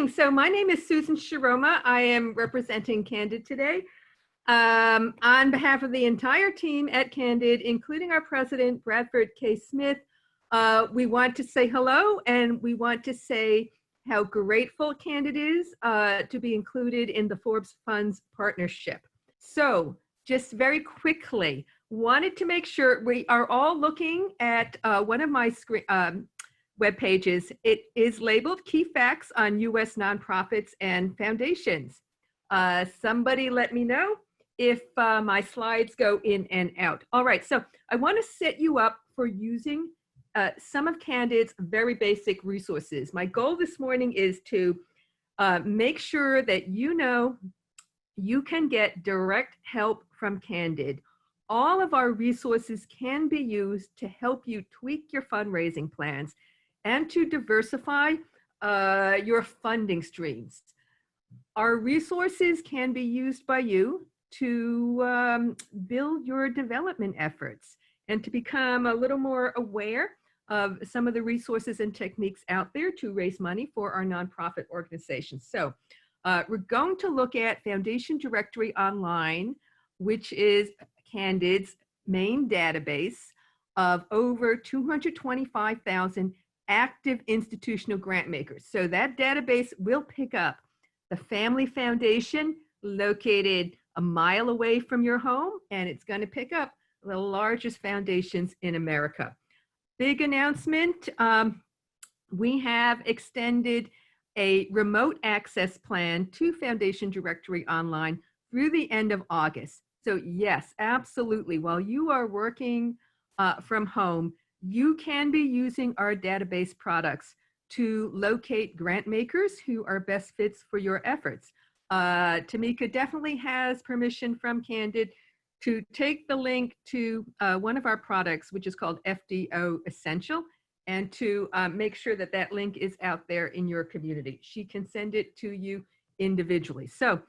morning. So my name is Susan Shiroma. I am representing CANDID today. On behalf of the entire team at CANDID, including our president, Bradford K. Smith, we want to say hello, and we want to say how grateful CANDID is to be included in the Forbes Funds partnership. So just very quickly, wanted to make sure we are all looking at one of my web pages. It is labeled Key Facts on U.S. Nonprofits and Foundations. Somebody let me know if my slides go in and out. All right, so I want to set you up for using some of CANDID's very basic resources. My goal this morning is to make sure that you know you can get direct help from CANDID. All of our resources can be used to help you tweak your fundraising plans and to diversify your funding streams. Our resources can be used by you to build your development efforts and to become a little more aware of some of the resources and techniques out there to raise money for our nonprofit organizations. So we're going to look at Foundation Directory Online, which is CANDID's main database of over 225,000 active institutional grant makers. So that database will pick up the Family Foundation located a mile away from your home, and it's going to pick up the largest foundations in America. Big announcement, we have extended a remote access plan to Foundation Directory Online through the end of August. So yes, absolutely, while you are working from home, you can be using our database products to locate grant makers who are best fits for your efforts. Tamika definitely has permission from CANDID to take the link to one of our products, which is called FDO Essential, and to make sure that that link is out there in your community. She can send it to you individually. So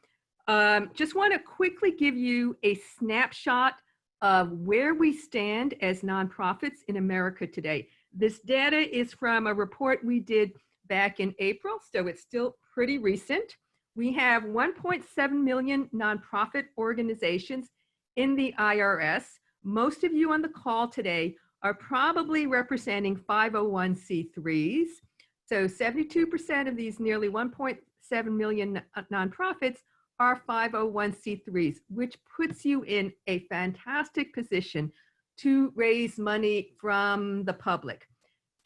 just want to quickly give you a snapshot of where we stand as nonprofits in America today. This data is from a report we did back in April, so it's still pretty recent. We have 1.7 million nonprofit organizations in the IRS. Most of you on the call today are probably representing 501c3s. So 72% of these nearly 1.7 million nonprofits are 501c3s, which puts you in a fantastic position to raise money from the public.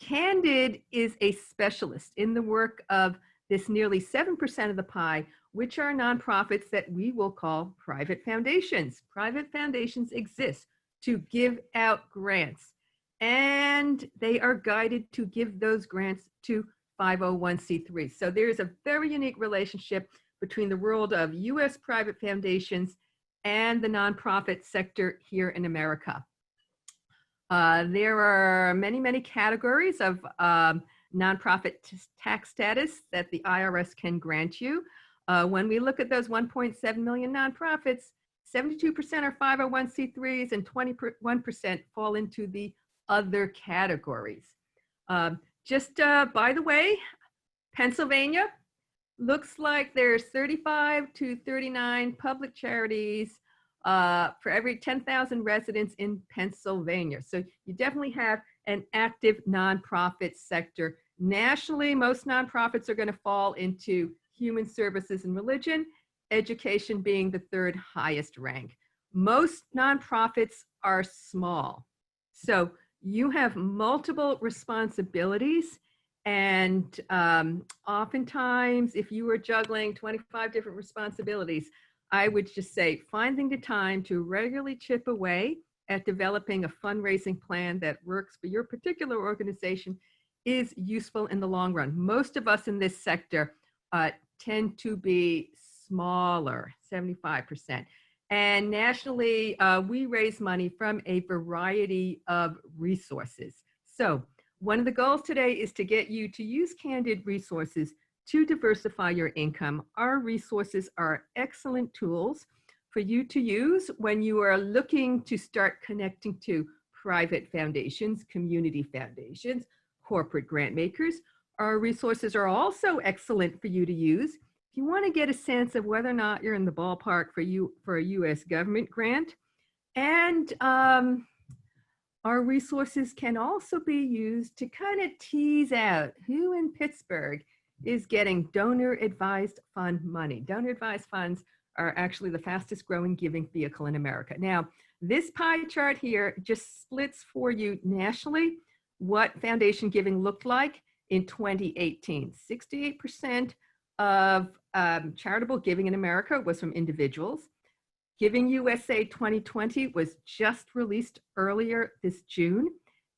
CANDID is a specialist in the work of this nearly 7% of the pie, which are nonprofits that we will call private foundations. Private foundations exist to give out grants, and they are guided to give those grants to 501c3s. So there's a very unique relationship between the world of U.S. private foundations and the nonprofit sector here in America. There are many, many categories of nonprofit tax status that the IRS can grant you. When we look at those 1.7 million nonprofits, 72% are 501c3s and 21% fall into the other categories. Just by the way, Pennsylvania, looks like there's 35 to 39 public charities for every 10,000 residents in Pennsylvania. So you definitely have an active nonprofit sector. Nationally, most nonprofits are going to fall into human services and religion, education being the third highest rank. Most nonprofits are small. So you have multiple responsibilities. And oftentimes, if you are juggling 25 different responsibilities, I would just say finding the time to regularly chip away at developing a fundraising plan that works for your particular organization is useful in the long run. Most of us in this sector tend to be smaller, 75%. And nationally, we raise money from a variety of resources. So one of the goals today is to get you to use CANDID resources to diversify your income. Our resources are excellent tools for you to use when you are looking to start connecting to private foundations, community foundations, corporate grant makers, Our resources are also excellent for you to use. If you want to get a sense of whether or not you're in the ballpark for a U.S. government grant, and our resources can also be used to kind of tease out who in Pittsburgh is getting donor advised fund money. Donor advised funds are actually the fastest growing giving vehicle in America. Now, this pie chart here just splits for you nationally what foundation giving looked like in 2018. 68% of charitable giving in America was from individuals. Giving USA 2020 was just released earlier this June.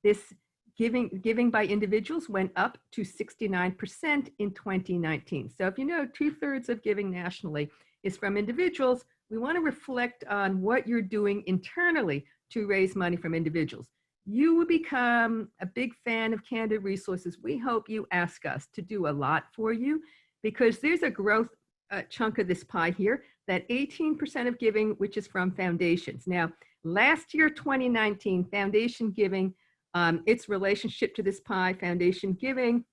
This giving by individuals went up to 69% in 2019. So if you know 2/3 of giving nationally is from individuals, we want to reflect on what you're doing internally to raise money from individuals. You will become a big fan of Candid Resources. We hope you ask us to do a lot for you, because there's a growth chunk of this pie here, that 18% of giving, which is from foundations. Now, last year, 2019, foundation giving, its relationship to this pie, foundation giving,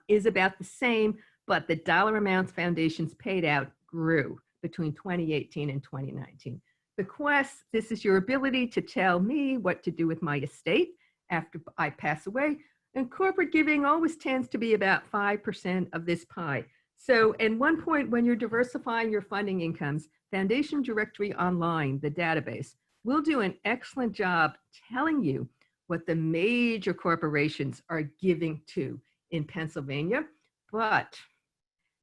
is about the same, but the dollar amounts foundations paid out grew between 2018 and 2019. The quest, this is your ability to tell me what to do with my estate after I pass away. And corporate giving always tends to be about 5% of this pie. So at one point when you're diversifying your funding incomes, Foundation Directory Online, the database, will do an excellent job telling you what the major corporations are giving to in Pennsylvania. But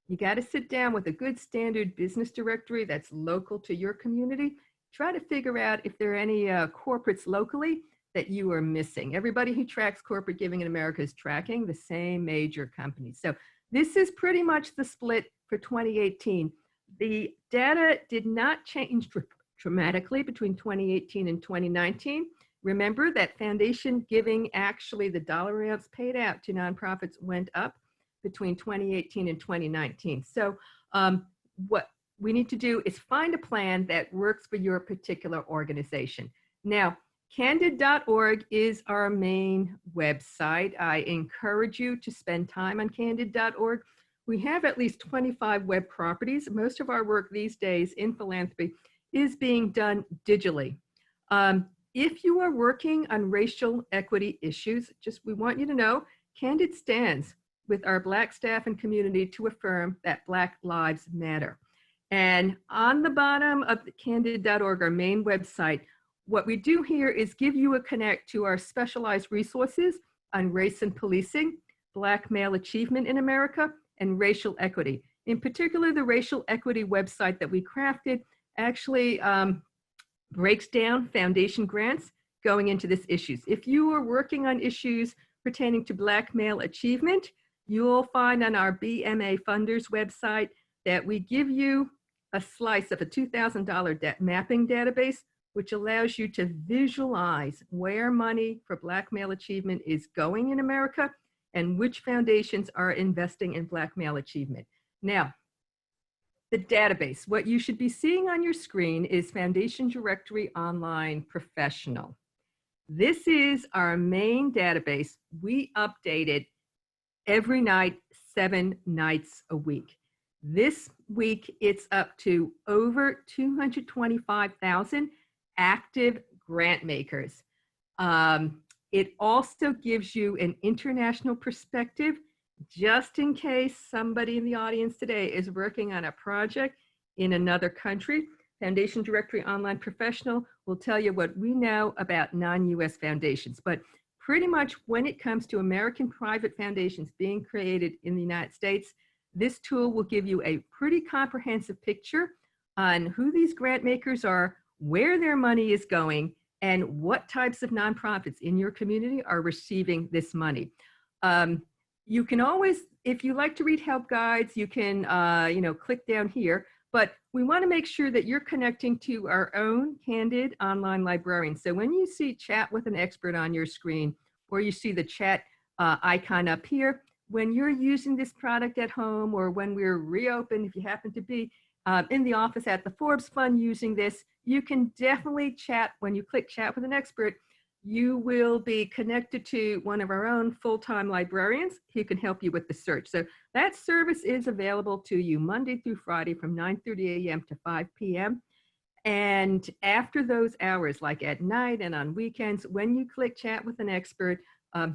you got to sit down with a good standard business directory that's local to your community. Try to figure out if there are any corporates locally that you are missing. Everybody who tracks corporate giving in America is tracking the same major companies. So this is pretty much the split for 2018. The data did not change dramatically between 2018 and 2019. Remember that foundation giving, actually the dollar amounts paid out to nonprofits went up between 2018 and 2019. So what we need to do is find a plan that works for your particular organization. Now, candid.org is our main website. I encourage you to spend time on candid.org. We have at least 25 web properties. Most of our work these days in philanthropy is being done digitally. If you are working on racial equity issues, we want you to know, Candid stands with our Black staff and community to affirm that Black lives matter. And on the bottom of the candid.org, our main website, what we do here is give you a connect to our specialized resources on race and policing, Black male achievement in America, and racial equity. In particular, the racial equity website that we crafted actually breaks down foundation grants going into this issues. If you are working on issues pertaining to Black male achievement, you'll find on our BMA funders website that we give you a slice of a $2,000 mapping database, which allows you to visualize where money for Black male achievement is going in America and which foundations are investing in Black male achievement. Now, the database, what you should be seeing on your screen is Foundation Directory Online Professional. This is our main database. We update it every night, 7 nights a week. This week, it's up to over 225,000 active grant makers. It also gives you an international perspective, just in case somebody in the audience today is working on a project in another country. Foundation Directory Online Professional will tell you what we know about non-US foundations. But pretty much when it comes to American private foundations being created in the United States, this tool will give you a pretty comprehensive picture on who these grant makers are, where their money is going, and what types of nonprofits in your community are receiving this money. You can always, if you like to read help guides, you can click down here, but we want to make sure that you're connecting to our own Candid online librarian. So when you see chat with an expert on your screen, or you see the chat icon up here, when you're using this product at home, or when we're reopened, if you happen to be in the office at the Forbes Fund using this, you can definitely chat. When you click chat with an expert, you will be connected to one of our own full-time librarians who can help you with the search. So that service is available to you Monday through Friday from 9:30 a.m. to 5 p.m. And after those hours, like at night and on weekends, when you click chat with an expert,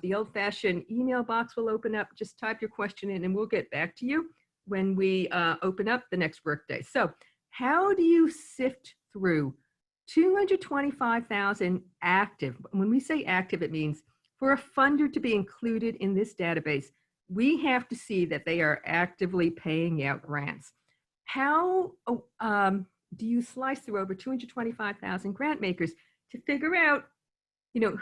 the old-fashioned email box will open up. Just type your question in and we'll get back to you when we open up the next workday. So how do you sift through 225,000 active? When we say active, it means for a funder to be included in this database, we have to see that they are actively paying out grants. How do you slice through over 225,000 grant makers to figure out,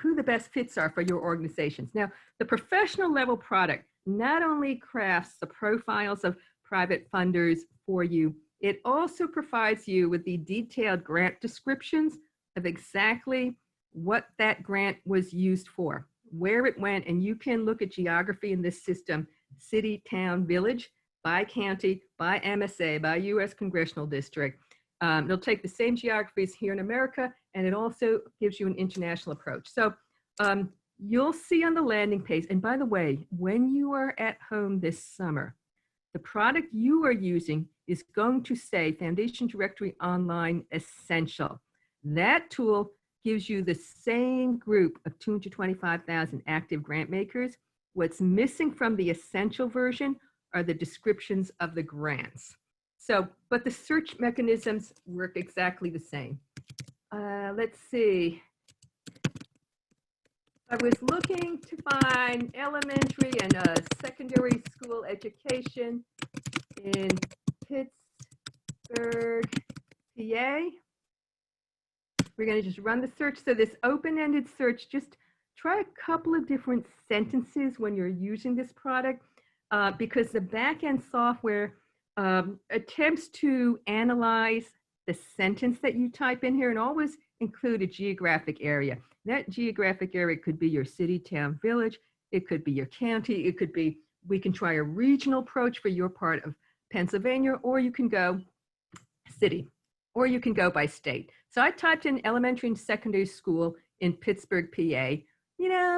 who the best fits are for your organizations? Now, the professional level product not only crafts the profiles of private funders for you, it also provides you with the detailed grant descriptions of exactly what that grant was used for, where it went, and you can look at geography in this system, city, town, village, by county, by MSA, by US congressional district. It'll take the same geographies here in America, and it also gives you an international approach. So you'll see on the landing page, and by the way, when you are at home this summer, the product you are using is going to say Foundation Directory Online Essential. That tool gives you the same group of 225,000 active grant makers. What's missing from the Essential version are the descriptions of the grants. So, but the search mechanisms work exactly the same. Let's see. I was looking to find elementary and secondary school education in Pittsburgh, PA. We're going to just run the search. So this open-ended search, just try a couple of different sentences when you're using this product because the back-end software attempts to analyze the sentence that you type in here and always include a geographic area. That geographic area could be your city, town, village. It could be your county. It could be, we can try a regional approach for your part of Pennsylvania, or you can go city, or you can go by state. So I typed in elementary and secondary school in Pittsburgh, PA.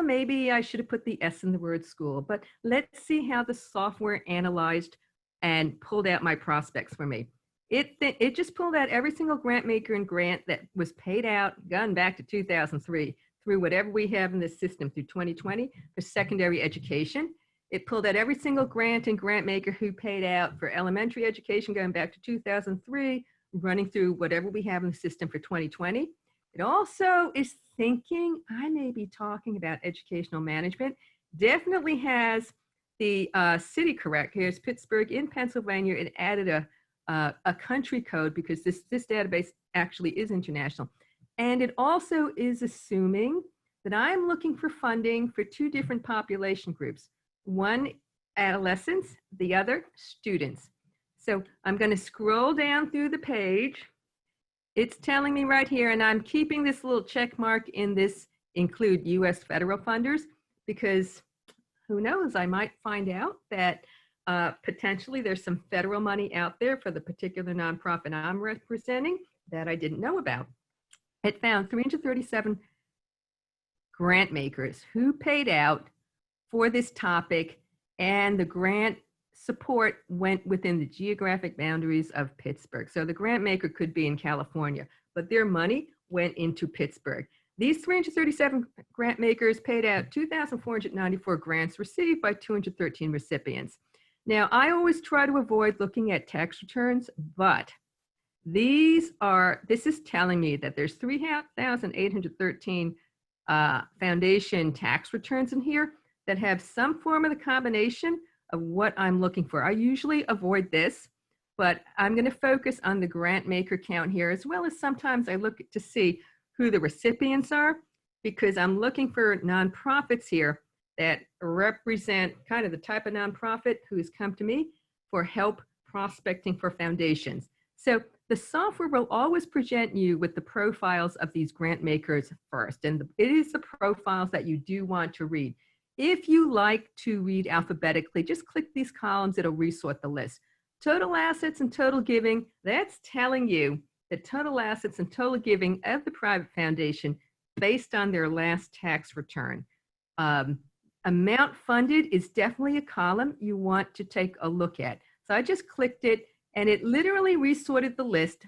Maybe I should have put the S in the word school, but let's see how the software analyzed and pulled out my prospects for me. It just pulled out every single grant maker and grant that was paid out, gone back to 2003, through whatever we have in this system through 2020 for secondary education. It pulled out every single grant and grant maker who paid out for elementary education going back to 2003, running through whatever we have in the system for 2020. It also is thinking I may be talking about educational management. Definitely has the city correct. Here's Pittsburgh in Pennsylvania. It added a country code because this database actually is international. And it also is assuming that I'm looking for funding for two different population groups. One, adolescents, the other, students. So I'm going to scroll down through the page. It's telling me right here, and I'm keeping this little check mark in this include US federal funders, because who knows, I might find out that potentially there's some federal money out there for the particular nonprofit I'm representing that I didn't know about. It found 337 grant makers who paid out for this topic, and the grant support went within the geographic boundaries of Pittsburgh. So the grant maker could be in California, but their money went into Pittsburgh. These 337 grant makers paid out 2,494 grants received by 213 recipients. Now, I always try to avoid looking at tax returns, but this is telling me that there's 3,813 foundation tax returns in here that have some form of the combination of what I'm looking for. I usually avoid this, but I'm going to focus on the grant maker count here, as well as sometimes I look to see who the recipients are, because I'm looking for nonprofits here that represent kind of the type of nonprofit who's come to me for help prospecting for foundations. So the software will always present you with the profiles of these grant makers first, and it is the profiles that you do want to read. If you like to read alphabetically, just click these columns, it'll resort the list. Total assets and total giving, that's telling you the total assets and total giving of the private foundation based on their last tax return. Amount funded is definitely a column you want to take a look at. So I just clicked it, and it literally resorted the list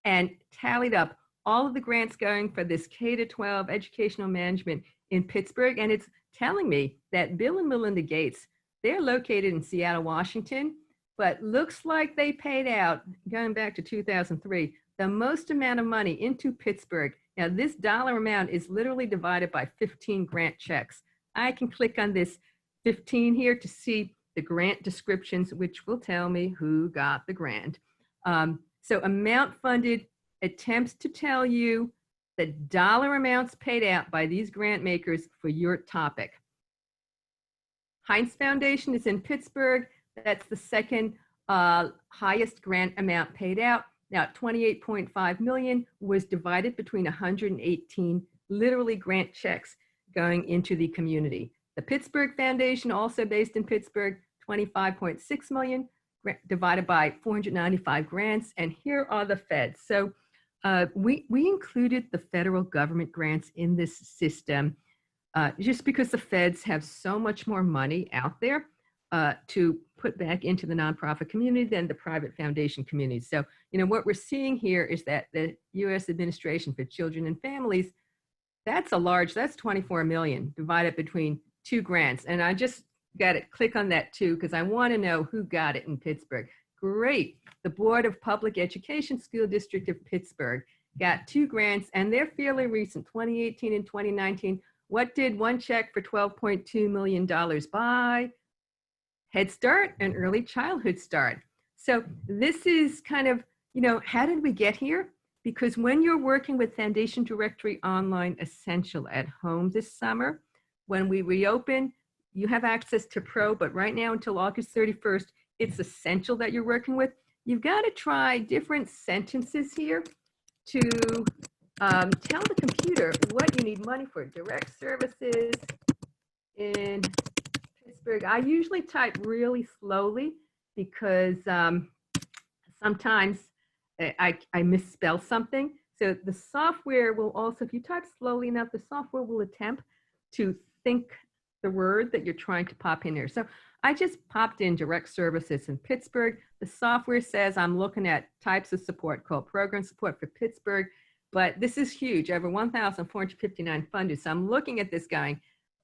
and tallied up all of the grants going for this K-12 educational management in Pittsburgh. And it's telling me that Bill and Melinda Gates, they're located in Seattle, Washington, but looks like they paid out, going back to 2003, the most amount of money into Pittsburgh. Now, this dollar amount is literally divided by 15 grant checks. I can click on this 15 here to see the grant descriptions, which will tell me who got the grant. So amount funded attempts to tell you the dollar amounts paid out by these grant makers for your topic. Heinz Foundation is in Pittsburgh. That's the second highest grant amount paid out. Now, 28.5 million was divided between 118 literally grant checks going into the community. The Pittsburgh Foundation, also based in Pittsburgh, 25.6 million divided by 495 grants. And here are the feds. So we included the federal government grants in this system just because the feds have so much more money out there to put back into the nonprofit community than the private foundation community. So, you know, what we're seeing here is that the U.S. Administration for Children and Families, that's 24 million divided between 2 grants. And I just got to click on that too, because I want to know who got it in Pittsburgh. Great. The Board of Public Education School District of Pittsburgh got 2 grants, and they're fairly recent, 2018 and 2019. What did one check for $12.2 million buy? Head Start and Early Childhood Start. So this is kind of, you know, how did we get here? Because when you're working with Foundation Directory Online Essential at home this summer, when we reopen, you have access to Pro, but right now until August 31st, it's Essential that you're working with. You've got to try different sentences here to tell the computer what you need money for. Direct services in Pittsburgh. I usually type really slowly because sometimes I misspell something. So the software will also, if you type slowly enough, the software will attempt to think the word that you're trying to pop in there. So I just popped in direct services in Pittsburgh. The software says I'm looking at types of support called program support for Pittsburgh, but this is huge, over 1,459 funded. So I'm looking at this going,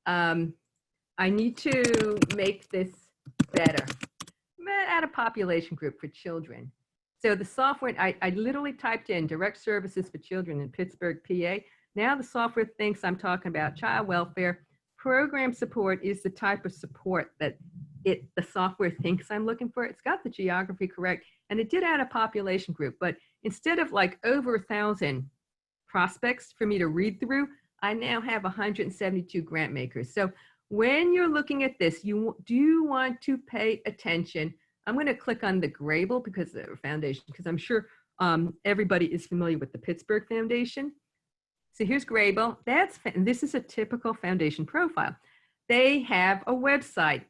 I need to make this better. Add a population group for children. So the software, I literally typed in direct services for children in Pittsburgh, PA. Now the software thinks I'm talking about child welfare. Program support is the type of support that the software thinks I'm looking for. It's got the geography correct, and it did add a population group, but instead of like over 1,000 prospects for me to read through, I now have 172 grant makers. So when you're looking at this, you do want to pay attention. I'm going to click on the Grable because the foundation, because I'm sure everybody is familiar with the Pittsburgh Foundation. So here's Grable. This is a typical foundation profile. They have a website.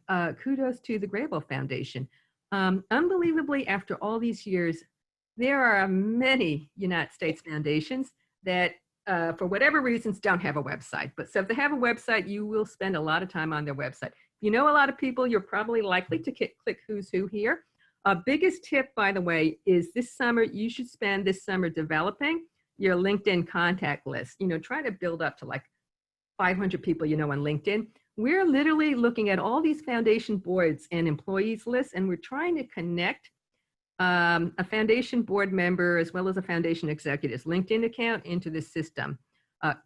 Kudos to the Grable Foundation. Unbelievably, after all these years, there are many United States foundations that, for whatever reasons, don't have a website. But so if they have a website, you will spend a lot of time on their website. If you know a lot of people, you're probably likely to click who's who here. Biggest tip, by the way, is this summer, you should spend this summer developing your LinkedIn contact list. You know, try to build up to like 500 people you know on LinkedIn. We're literally looking at all these foundation boards and employees lists, and we're trying to connect a foundation board member as well as a foundation executive's LinkedIn account into this system.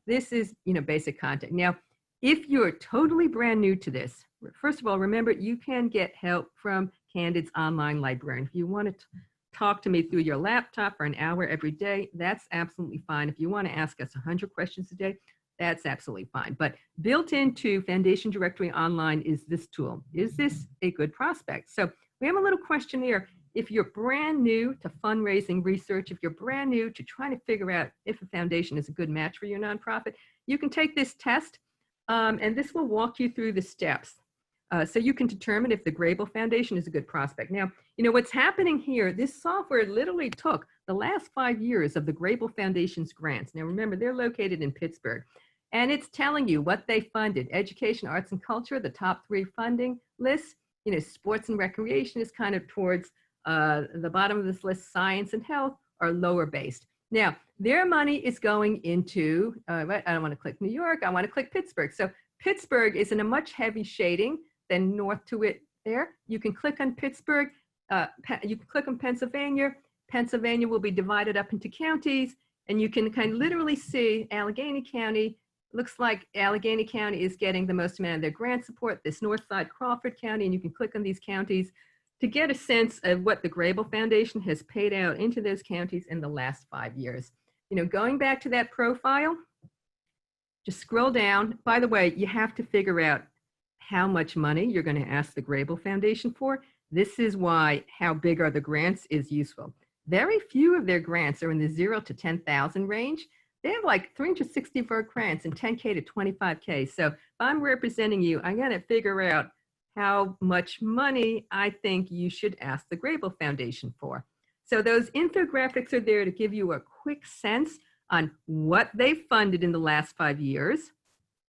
This is, you know, basic content. Now, if you're totally brand new to this, first of all, remember you can get help from CANDID's online librarian. If you want to talk to me through your laptop for an hour every day, that's absolutely fine. If you want to ask us 100 questions a day, that's absolutely fine. But built into Foundation Directory Online is this tool. Is this a good prospect? So we have a little questionnaire. If you're brand new to fundraising research, if you're brand new to trying to figure out if a foundation is a good match for your nonprofit, you can take this test, and this will walk you through the steps. So you can determine if the Grable Foundation is a good prospect. Now, you know what's happening here, this software literally took the last 5 years of the Grable Foundation's grants. Now remember, they're located in Pittsburgh. And it's telling you what they funded. Education, arts, and culture, the top 3 funding lists. You know, sports and recreation is kind of towards the bottom of this list. Science and health are lower based. Now, their money is going into, I don't want to click New York, I want to click Pittsburgh. So Pittsburgh is in a much heavy shading than north to it there. You can click on Pittsburgh, you can click on Pennsylvania. Pennsylvania will be divided up into counties, and you can kind of literally see Allegheny County. Looks like Allegheny County is getting the most amount of their grant support, this north side Crawford County, and you can click on these counties to get a sense of what the Grable Foundation has paid out into those counties in the last 5 years. You know, going back to that profile, just scroll down. By the way, you have to figure out how much money you're going to ask the Grable Foundation for. This is why how big are the grants is useful. Very few of their grants are in the 0 to 10,000 range. They have like 364 grants and 10K to 25K. So if I'm representing you, I got to figure out how much money I think you should ask the Grable Foundation for. So those infographics are there to give you a quick sense on what they funded in the last 5 years,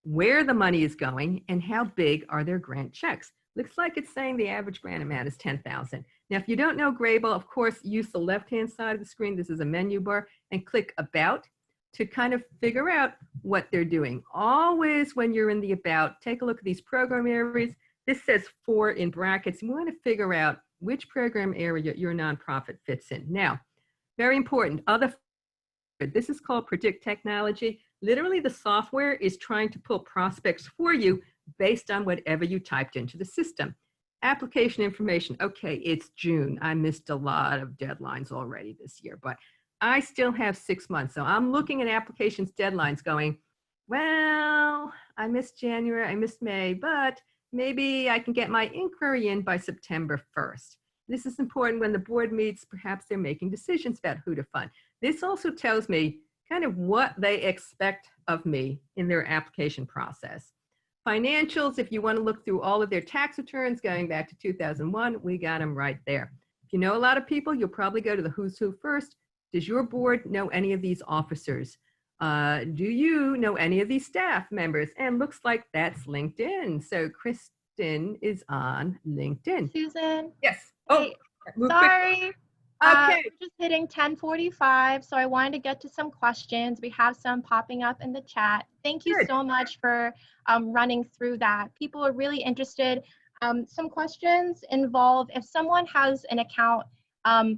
where the money is going, and how big are their grant checks. Looks like it's saying the average grant amount is 10,000. Now, if you don't know Grable, of course, use the left-hand side of the screen. This is a menu bar, and click About to kind of figure out what they're doing. Always when you're in the About, take a look at these program areas. This says 4 in brackets. You want to figure out which program area your nonprofit fits in. Now, very important, this is called Predict Technology. Literally, the software is trying to pull prospects for you based on whatever you typed into the system. Application information. Okay, it's June. I missed a lot of deadlines already this year, but I still have 6 months. So I'm looking at applications deadlines going, well, I missed January, I missed May, but maybe I can get my inquiry in by September 1st. This is important when the board meets, perhaps they're making decisions about who to fund. This also tells me kind of what they expect of me in their application process. Financials, if you want to look through all of their tax returns going back to 2001, we got them right there. If you know a lot of people, you'll probably go to the who's who first. Does your board know any of these officers? Do you know any of these staff members? And looks like that's LinkedIn. So Kristen is on LinkedIn. Susan? Yes. Oh, hey, sorry. Okay. We're just hitting 10:45, so I wanted to get to some questions. We have some popping up in the chat. Thank you so much for running through that. People are really interested. Some questions involve if someone has an account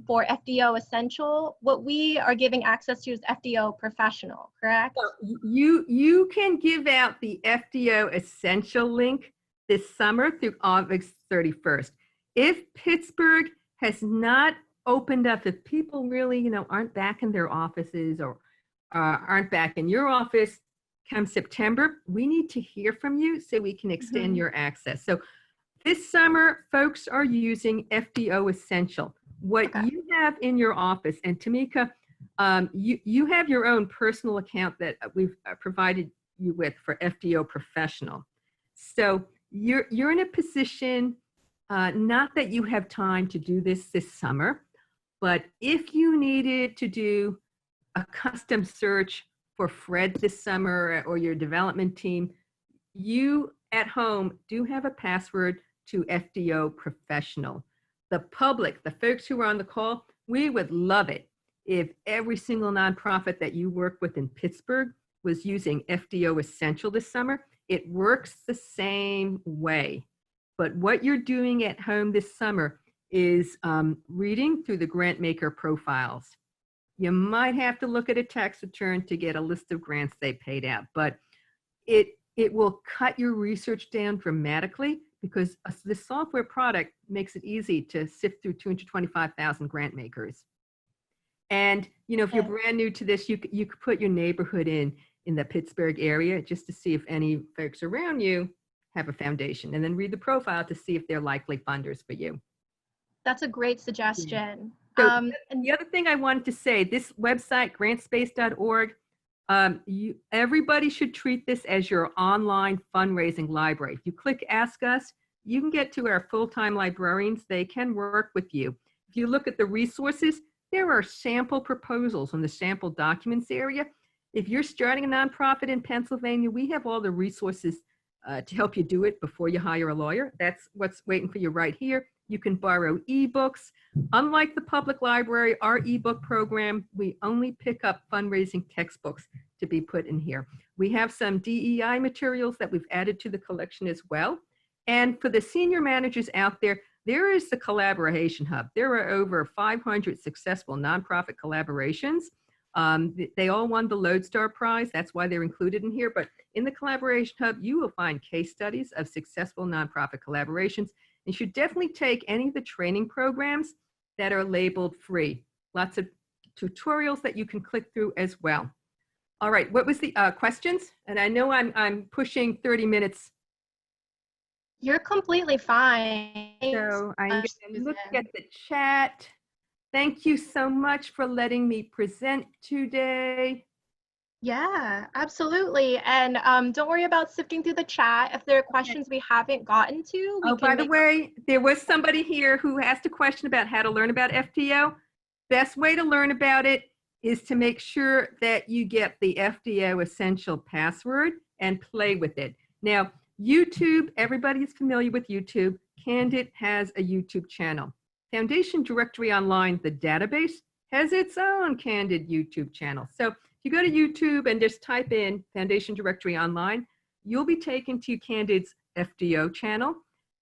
for FDO Essential, what we are giving access to is FDO Professional, correct? Well, you can give out the FDO Essential link this summer through August 31st. If Pittsburgh has not opened up, if people really, aren't back in their offices or aren't back in your office come September, we need to hear from you so we can extend your access. So this summer, folks are using FDO Essential. What you have in your office, and Tamika, you have your own personal account that we've provided you with for FDO Professional. So you're in a position, not that you have time to do this summer, but if you needed to do a custom search for Fred this summer or your development team, you at home do have a password to FDO Professional. The public, the folks who are on the call, we would love it if every single nonprofit that you work with in Pittsburgh was using FDO Essential this summer. It works the same way. But what you're doing at home this summer is reading through the grant maker profiles. You might have to look at a tax return to get a list of grants they paid out, but it will cut your research down dramatically because the software product makes it easy to sift through 225,000 grant makers. And if you're brand new to this, you could put your neighborhood in the Pittsburgh area just to see if any folks around you have a foundation, and then read the profile to see if they're likely funders for you. That's a great suggestion. So and the other thing I wanted to say, this website, grantspace.org, everybody should treat this as your online fundraising library. If you click Ask Us, you can get to our full-time librarians. They can work with you. If you look at the resources, there are sample proposals in the sample documents area. If you're starting a nonprofit in Pennsylvania, we have all the resources to help you do it before you hire a lawyer. That's what's waiting for you right here. You can borrow ebooks. Unlike the public library, our ebook program, we only pick up fundraising textbooks to be put in here. We have some DEI materials that we've added to the collection as well. And for the senior managers out there, there is the Collaboration Hub. There are over 500 successful nonprofit collaborations. They all won the Lodestar Prize. That's why they're included in here. But in the Collaboration Hub, you will find case studies of successful nonprofit collaborations. You should definitely take any of the training programs that are labeled free. Lots of tutorials that you can click through as well. All right, what was the questions? And I know I'm pushing 30 minutes. You're completely fine. So I'm going to look at the chat. Thank you so much for letting me present today. Yeah, absolutely. And don't worry about sifting through the chat. If there are questions we haven't gotten to, we can. By the way, there was somebody here who asked a question about how to learn about FDO. Best way to learn about it is to make sure that you get the FDO essential password and play with it. Now, YouTube, everybody is familiar with YouTube. CANDID has a YouTube channel. Foundation Directory Online, the database, has its own CANDID YouTube channel. So if you go to YouTube and just type in Foundation Directory Online, you'll be taken to CANDID's FDO channel,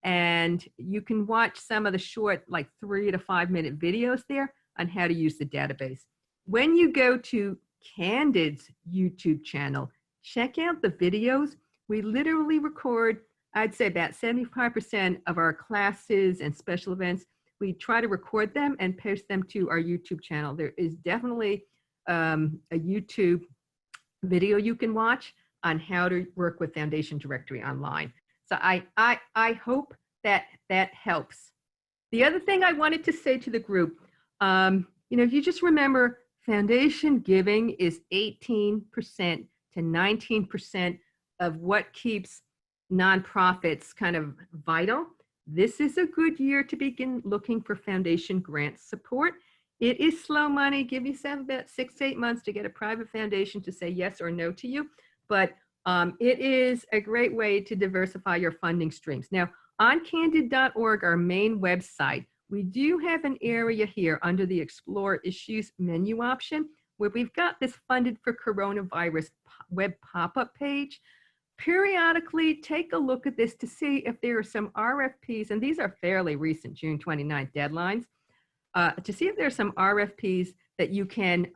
and you can watch some of the short, like 3 to 5 minute videos there on how to use the database. When you go to CANDID's YouTube channel, check out the videos. We literally record, I'd say about 75% of our classes and special events. We try to record them and post them to our YouTube channel. There is definitely a YouTube video you can watch on how to work with Foundation Directory Online. So I hope that that helps. The other thing I wanted to say to the group, if you just remember, foundation giving is 18% to 19% of what keeps nonprofits kind of vital. This is a good year to begin looking for foundation grant support. It is slow money. Give yourself about 6 to 8 months to get a private foundation to say yes or no to you. But it is a great way to diversify your funding streams. Now, on candid.org, our main website, we do have an area here under the Explore Issues menu option where we've got this Funded for Coronavirus web pop-up page. Periodically take a look at this to see if there are some RFPs, and these are fairly recent, June 29th deadlines, to see if there are some RFPs that you can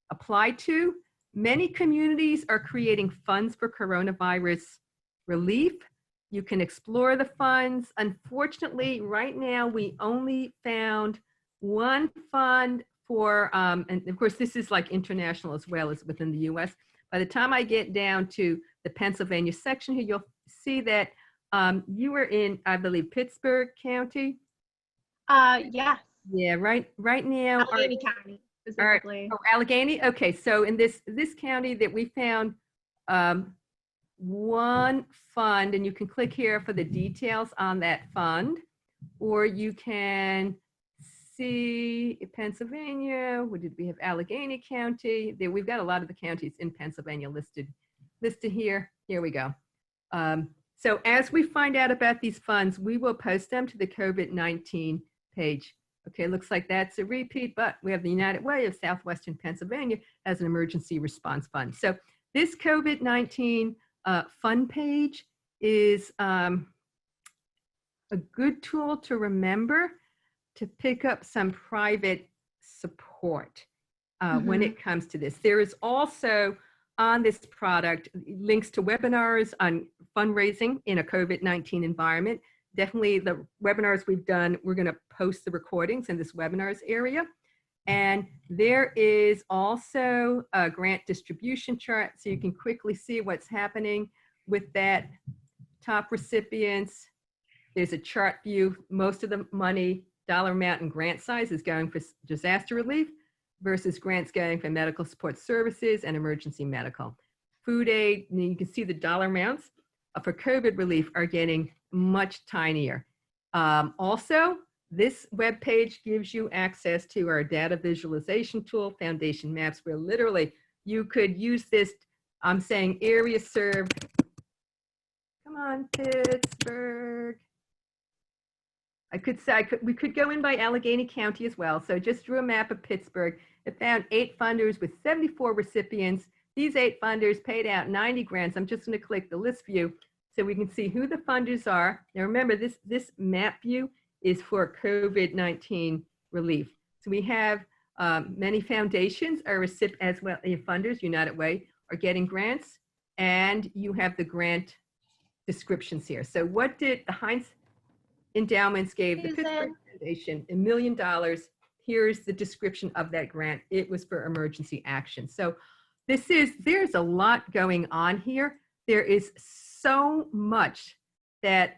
apply to. Many communities are creating funds for coronavirus relief. You can explore the funds. Unfortunately, right now, we only found one fund for, and of course, this is like international as well as within the US. By the time I get down to the Pennsylvania section here, you'll see that you were in, I believe, Pittsburgh County. Yes. Yeah, right now. Allegheny County, specifically. Allegheny. Okay, so in this county that we found one fund, and you can click here for the details on that fund, or you can see Pennsylvania. What did we have? Allegheny County. There, we've got a lot of the counties in Pennsylvania listed here. Here we go. So as we find out about these funds, we will post them to the COVID-19 page. Okay, looks like that's a repeat, but we have the United Way of Southwestern Pennsylvania as an emergency response fund. So this COVID-19 fund page is a good tool to remember to pick up some private support when it comes to this. There is also on this product links to webinars on fundraising in a COVID-19 environment. Definitely the webinars we've done, we're going to post the recordings in this webinars area. And there is also a grant distribution chart, so you can quickly see what's happening with that. Top recipients, there's a chart view. Most of the money, dollar amount and grant size is going for disaster relief versus grants going for medical support services and emergency medical. Food aid, and you can see the dollar amounts for COVID relief are getting much tinier. Also, this webpage gives you access to our data visualization tool, Foundation Maps, where literally You could use this, I'm saying area served. Come on, Pittsburgh. I could say, we could go in by Allegheny County as well. So just drew a map of Pittsburgh. It found 8 funders with 74 recipients. These 8 funders paid out 90 grants. I'm just going to click the list view so we can see who the funders are. Now remember, this map view is for COVID-19 relief. So we have many foundations are as well, funders, United Way, are getting grants, and you have the grant descriptions here. So what did the Heinz Endowments gave the Pittsburgh Foundation $1 million. Here's the description of that grant. It was for emergency action. So there's a lot going on here. There is so much that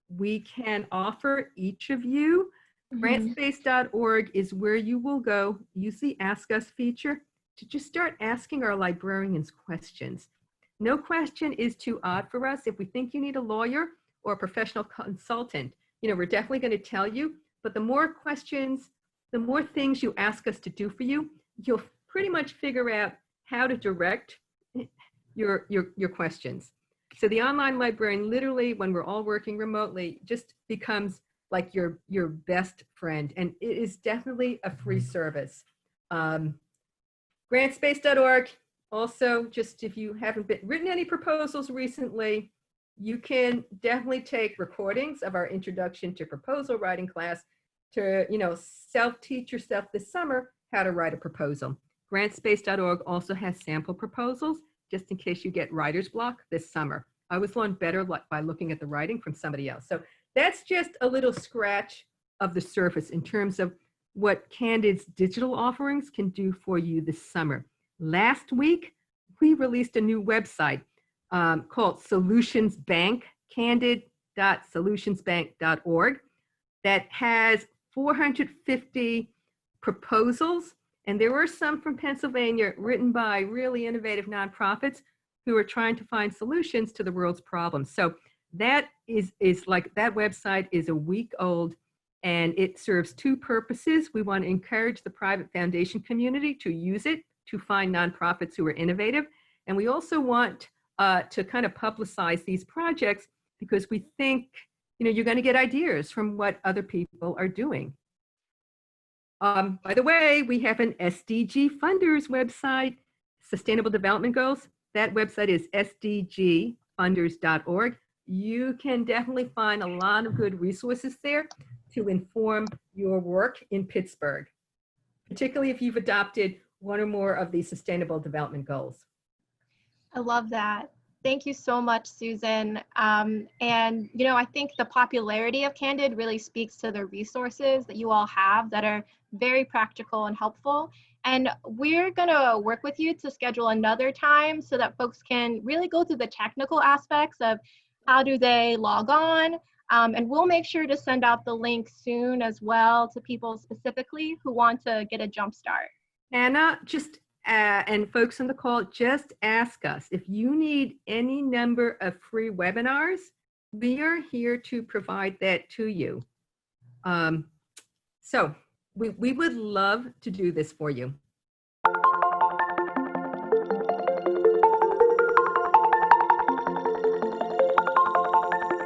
we can offer each of you. Grantspace.org is where you will go, use the Ask Us feature to just start asking our librarians questions. No question is too odd for us. If we think you need a lawyer or a professional consultant, we're definitely going to tell you, but the more questions, the more things you ask us to do for you, you'll pretty much figure out how to direct your questions. So the online librarian, literally, when we're all working remotely, just becomes like your best friend, and it is definitely a free service. Grantspace.org. Also, just if you haven't written any proposals recently, you can definitely take recordings of our introduction to proposal writing class to, self-teach yourself this summer how to write a proposal. Grantspace.org also has sample proposals, just in case you get writer's block this summer. I always learn better by looking at the writing from somebody else. So that's just a little scratch of the surface in terms of what Candid's digital offerings can do for you this summer. Last week, we released a new website called Solutions Bank, candid.solutionsbank.org, that has 450 proposals. And there were some from Pennsylvania written by really innovative nonprofits who are trying to find solutions to the world's problems. So that is like, that website is a week old, and it serves 2 purposes. We want to encourage the private foundation community to use it to find nonprofits who are innovative. And we also want to kind of publicize these projects because we think, you're going to get ideas from what other people are doing. By the way, we have an SDG funders website, Sustainable Development Goals. That website is sdgfunders.org. You can definitely find a lot of good resources there to inform your work in Pittsburgh, particularly if you've adopted one or more of these Sustainable Development Goals. I love that. Thank you so much, Susan. And, I think the popularity of Candid really speaks to the resources that you all have that are very practical and helpful. And we're going to work with you to schedule another time so that folks can really go through the technical aspects of how do they log on. And we'll make sure to send out the link soon as well to people specifically who want to get a jump start. Anna, and folks on the call, just ask us. If you need any number of free webinars, we are here to provide that to you. So we would love to do this for you.